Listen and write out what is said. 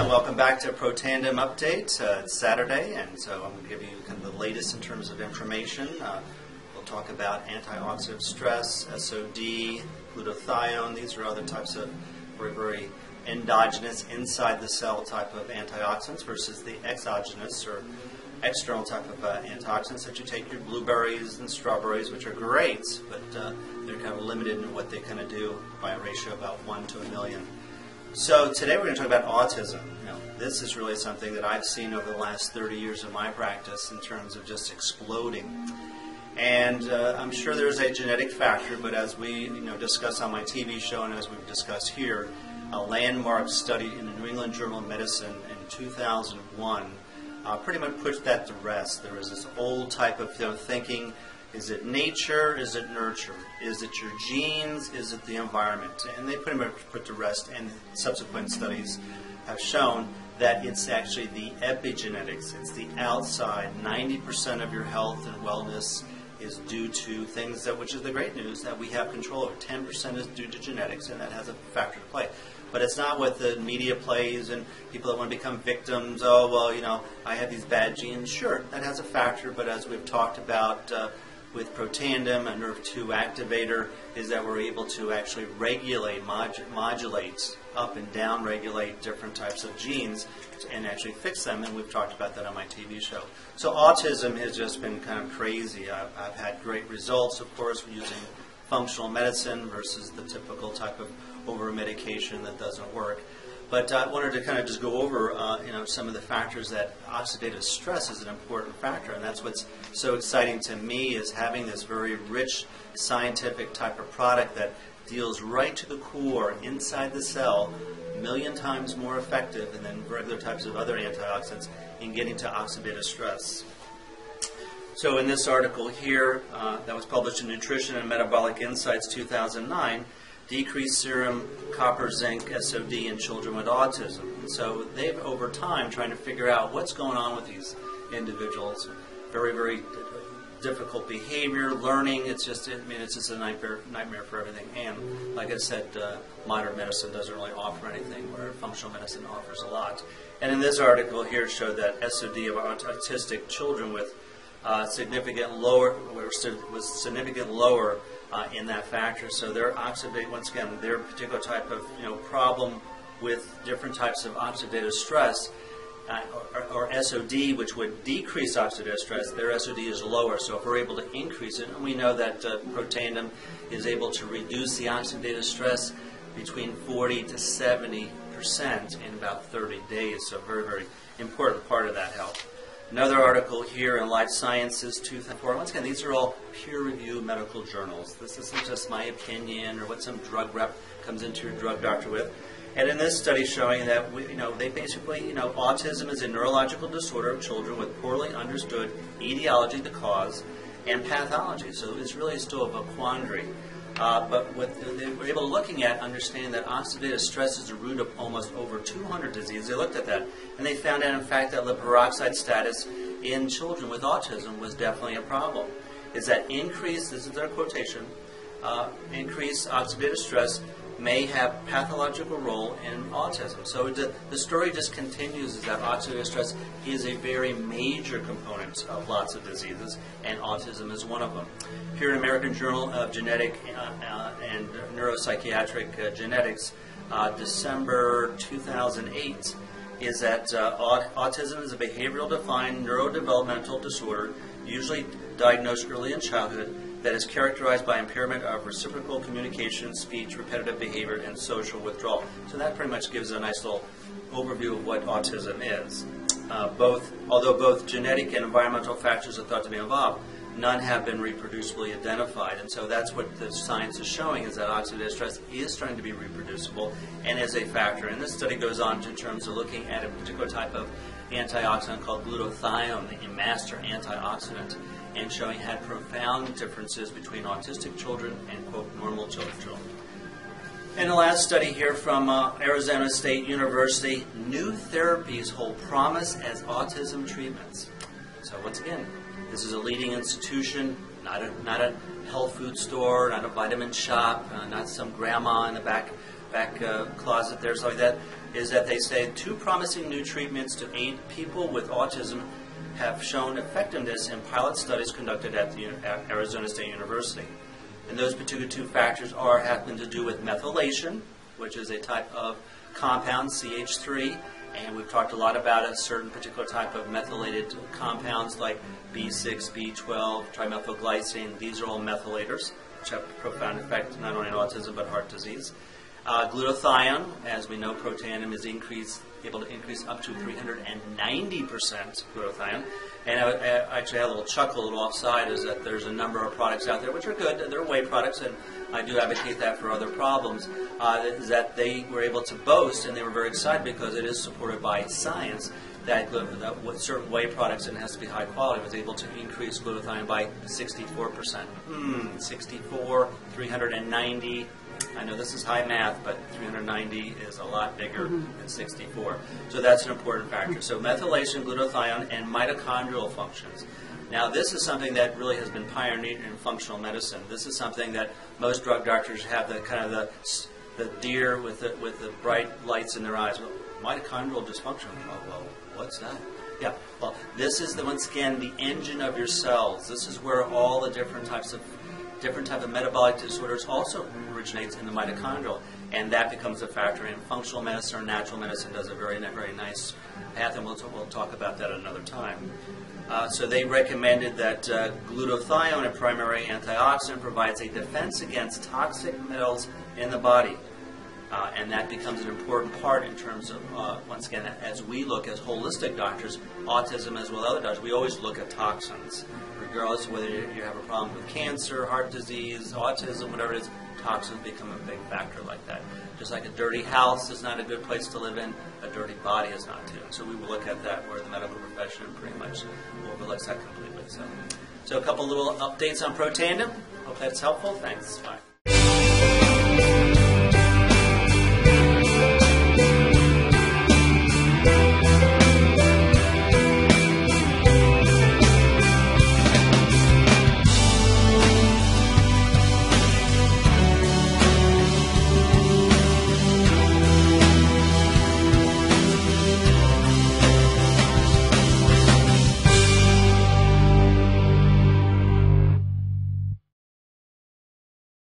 Welcome back to Protandim Update. It's Saturday, and so I'm going to give you kind of the latest in terms of information. We'll talk about antioxidant stress, SOD, glutathione. These are other types of very endogenous, inside the cell type of antioxidants versus the exogenous or external type of antioxidants that you take your blueberries and strawberries, which are great, but they're kind of limited in what they kind of do by a ratio of about 1 to a million. So today we're going to talk about autism. This is really something that I've seen over the last 30 years of my practice in terms of just exploding. And I'm sure there's a genetic factor, but as we discuss on my TV show and as we've discussed here, a landmark study in the New England Journal of Medicine in 2001 pretty much put that to rest. There was this old type of thinking, is it nature, is it nurture? Is it your genes, is it the environment? And they pretty much put to rest, and subsequent studies have shown that it's actually the epigenetics, it's the outside. 90% of your health and wellness is due to things that, which is the great news, that we have control over. 10% is due to genetics, and that has a factor to play. But it's not what the media plays and people that want to become victims. Oh, well, I have these bad genes. Sure, that has a factor, but as we've talked about with Protandim, a NERV2 activator, is that we're able to actually regulate, modulate, up and down regulate different types of genes and actually fix them, and we've talked about that on my TV show. So autism has just been kind of crazy. I've had great results, of course, using functional medicine versus the typical type of over-medication that doesn't work. But I wanted to kind of just go over some of the factors that oxidative stress is an important factor, and that's what's so exciting to me, is having this very rich scientific type of product that deals right to the core, inside the cell, a million times more effective than regular types of other antioxidants in getting to oxidative stress. So in this article here that was published in Nutrition and Metabolic Insights 2009, decreased serum copper, zinc, SOD in children with autism. And so they've, over time, trying to figure out what's going on with these individuals. Very difficult behavior, learning. It's just a nightmare for everything. And like I said, modern medicine doesn't really offer anything, where functional medicine offers a lot. And in this article here showed that SOD of autistic children with was significant lower in that factor. So their oxidate, once again, their particular type of problem with different types of oxidative stress, or SOD, which would decrease oxidative stress, their SOD is lower. So if we're able to increase it, and we know that Protandim is able to reduce the oxidative stress between 40 to 70% in about 30 days. So very important part of that health. Another article here in Life Sciences 2004. Once again, these are all peer-reviewed medical journals. This isn't just my opinion or what some drug rep comes into your drug doctor with. And in this study showing that they basically, autism is a neurological disorder of children with poorly understood etiology, the cause, and pathology. So it's really still a quandary. But what they were able to looking at, understanding that oxidative stress is the root of almost over 200 diseases. They looked at that, and they found out, in fact, that lipid peroxide status in children with autism was definitely a problem. Is that increased, this is their quotation, increased oxidative stress may have pathological role in autism. So the story just continues, is that oxidative stress is a very major component of lots of diseases, and autism is one of them. Here in American Journal of Genetic and Neuropsychiatric Genetics, December 2008, is that autism is a behavioral defined neurodevelopmental disorder, usually diagnosed early in childhood, that is characterized by impairment of reciprocal communication, speech, repetitive behavior, and social withdrawal. So that pretty much gives a nice little overview of what autism is. Although both genetic and environmental factors are thought to be involved, none have been reproducibly identified. And so that's what the science is showing, is that oxidative stress is starting to be reproducible and is a factor. And this study goes on in terms of looking at a particular type of antioxidant called glutathione, a master antioxidant, and showing had profound differences between autistic children and, quote, normal children. And the last study here from Arizona State University, new therapies hold promise as autism treatments. So once again, this is a leading institution, not a health food store, not a vitamin shop, not some grandma in the back closet there, something like that, is that they say two promising new treatments to aid people with autism have shown effectiveness in pilot studies conducted at Arizona State University. And those particular two factors happen to do with methylation, which is a type of compound, CH3, and we've talked a lot about a certain particular type of methylated compounds like B6, B12, trimethylglycine. These are all methylators, which have a profound effect not only on autism but heart disease. Glutathione, as we know, Protandim is able to increase up to 390% glutathione. And I actually had a little chuckle, a little offside, is that there's a number of products out there which are good. They're whey products, and I do advocate that for other problems, is that they were able to boast, and they were very excited because it is supported by science, that with certain whey products, and it has to be high quality, was able to increase glutathione by 64%. 64, 390. I know this is high math, but 390 is a lot bigger than 64. So that's an important factor. So methylation, glutathione, and mitochondrial functions. Now this is something that really has been pioneered in functional medicine. This is something that most drug doctors have the kind of the deer with the bright lights in their eyes. Well, mitochondrial dysfunction. Oh, well, what's that? Yeah, well, this is once again the engine of your cells. This is where all the different type of metabolic disorders also originates in the mitochondrial, and that becomes a factor in functional medicine or natural medicine. Does a very nice path, and we'll talk about that another time. So they recommended that glutathione, a primary antioxidant, provides a defense against toxic metals in the body. And that becomes an important part in terms of, once again, as we look as holistic doctors, autism as well as other doctors, we always look at toxins. Regardless of whether you have a problem with cancer, heart disease, autism, whatever it is, toxins become a big factor like that. Just like a dirty house is not a good place to live in, a dirty body is not too. So we will look at that where the medical profession pretty much overlooks that completely. So a couple little updates on Protandim. Hope that's helpful. Thanks. Bye.